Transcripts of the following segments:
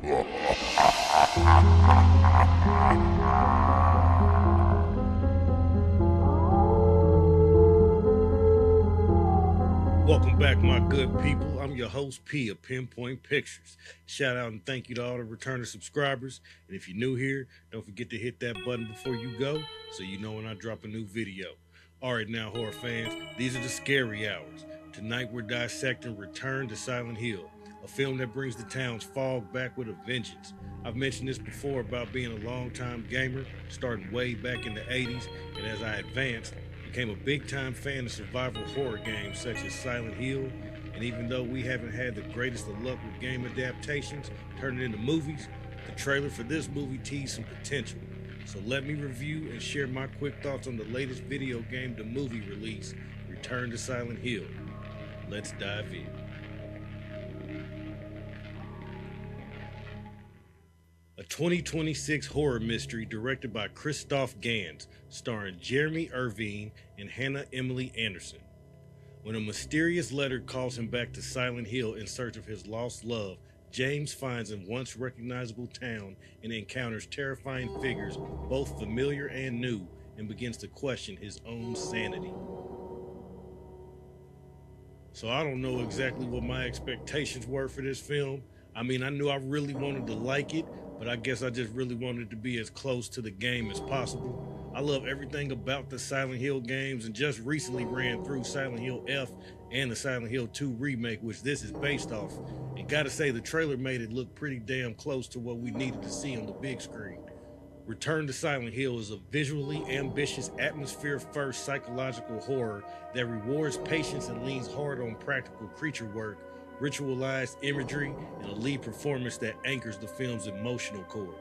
Welcome back, my good people. I'm your host, P of Pinpoint Pictures. Shout out and thank you to all the returning subscribers. And if you're new here, don't forget to hit that button before you go so you know when I drop a new video. All right, now, horror fans, these are the scary hours. Tonight, we're dissecting Return to Silent Hill, a film that brings the town's fog back with a vengeance. I've mentioned this before about being a longtime gamer, starting way back in the 80s, and as I advanced, became a big-time fan of survival horror games such as Silent Hill, and even though we haven't had the greatest of luck with game adaptations turning into movies, the trailer for this movie teased some potential. So let me review and share my quick thoughts on the latest video game to movie release, Return to Silent Hill. Let's dive in. A 2026 horror mystery directed by Christoph Gans, starring Jeremy Irvine and Hannah Emily Anderson. When a mysterious letter calls him back to Silent Hill in search of his lost love, James finds a once recognizable town and encounters terrifying figures, both familiar and new, and begins to question his own sanity. So I don't know exactly what my expectations were for this film. I mean, I knew I really wanted to like it, but I guess I just really wanted it to be as close to the game as possible. I love everything about the Silent Hill games and just recently ran through Silent Hill F and the Silent Hill 2 remake, which this is based off. And gotta say, the trailer made it look pretty damn close to what we needed to see on the big screen. Return to Silent Hill is a visually ambitious, atmosphere-first psychological horror that rewards patience and leans hard on practical creature work, ritualized imagery, and a lead performance that anchors the film's emotional core.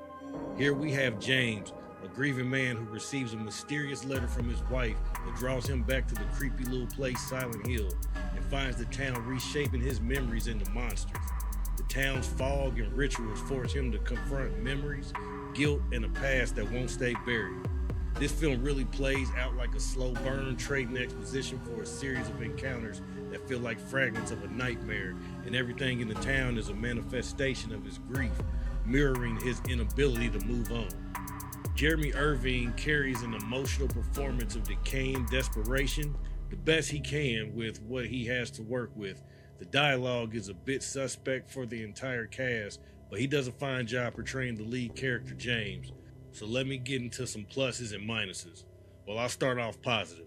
Here we have James, a grieving man who receives a mysterious letter from his wife that draws him back to the creepy little place Silent Hill and finds the town reshaping his memories into monsters. The town's fog and rituals force him to confront memories, guilt, and a past that won't stay buried. This film really plays out like a slow burn, trading exposition for a series of encounters that feel like fragments of a nightmare, and everything in the town is a manifestation of his grief, mirroring his inability to move on. Jeremy Irvine carries an emotional performance of decaying desperation, the best he can with what he has to work with. The dialogue is a bit suspect for the entire cast, but he does a fine job portraying the lead character, James. So let me get into some pluses and minuses. Well, I'll start off positive.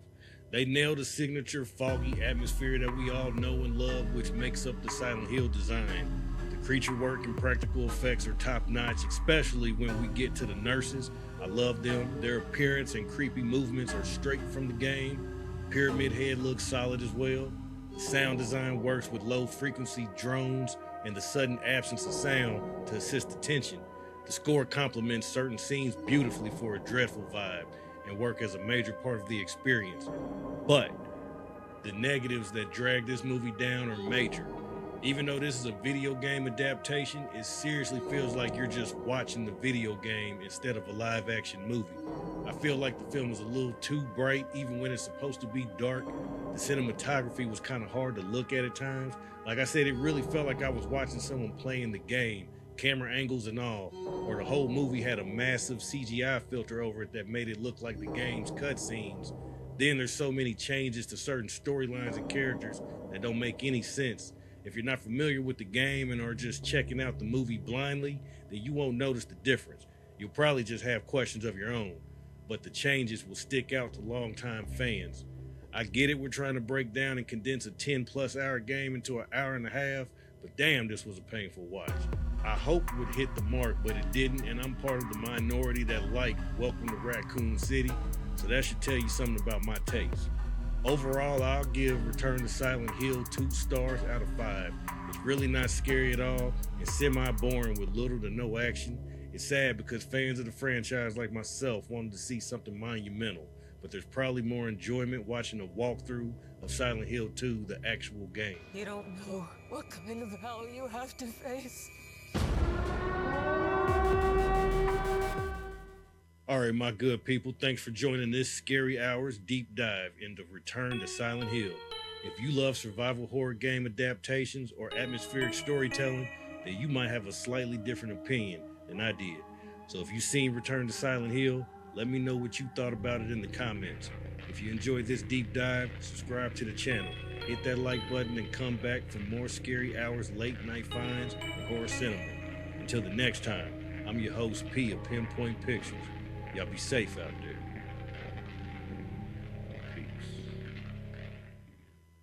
They nailed the signature foggy atmosphere that we all know and love, which makes up the Silent Hill design. The creature work and practical effects are top notch, especially when we get to the nurses. I love them. Their appearance and creepy movements are straight from the game. Pyramid Head looks solid as well. The sound design works with low frequency drones and the sudden absence of sound to assist the tension. The score complements certain scenes beautifully for a dreadful vibe and work as a major part of the experience. But the negatives that drag this movie down are major. Even though this is a video game adaptation, it seriously feels like you're just watching the video game instead of a live action movie. I feel like the film is a little too bright even when it's supposed to be dark. The cinematography was kind of hard to look at times. Like I said, it really felt like I was watching someone playing the game, camera angles and all, or the whole movie had a massive CGI filter over it that made it look like the game's cutscenes. Then there's so many changes to certain storylines and characters that don't make any sense. If you're not familiar with the game and are just checking out the movie blindly, then you won't notice the difference. You'll probably just have questions of your own, but the changes will stick out to longtime fans. I get it, we're trying to break down and condense a 10+ hour game into an hour and a half, but damn, this was a painful watch. I hoped it would hit the mark, but it didn't, and I'm part of the minority that like Welcome to Raccoon City, so that should tell you something about my taste. Overall, I'll give Return to Silent Hill 2 stars out of 5. It's really not scary at all and semi-boring with little to no action. It's sad because fans of the franchise like myself wanted to see something monumental, but there's probably more enjoyment watching a walkthrough of Silent Hill 2, the actual game. You don't know what kind of hell you have to face. All right, my good people, thanks for joining this Scary Hours deep dive into Return to Silent Hill. If you love survival horror game adaptations or atmospheric storytelling, then you might have a slightly different opinion than I did. So if you've seen Return to Silent Hill, let me know what you thought about it in the comments. If you enjoyed this deep dive, subscribe to the channel, hit that like button, and come back for more Scary Hours late night finds and horror cinema. Until the next time, I'm your host P of Pinpoint Pictures. Y'all be safe out there.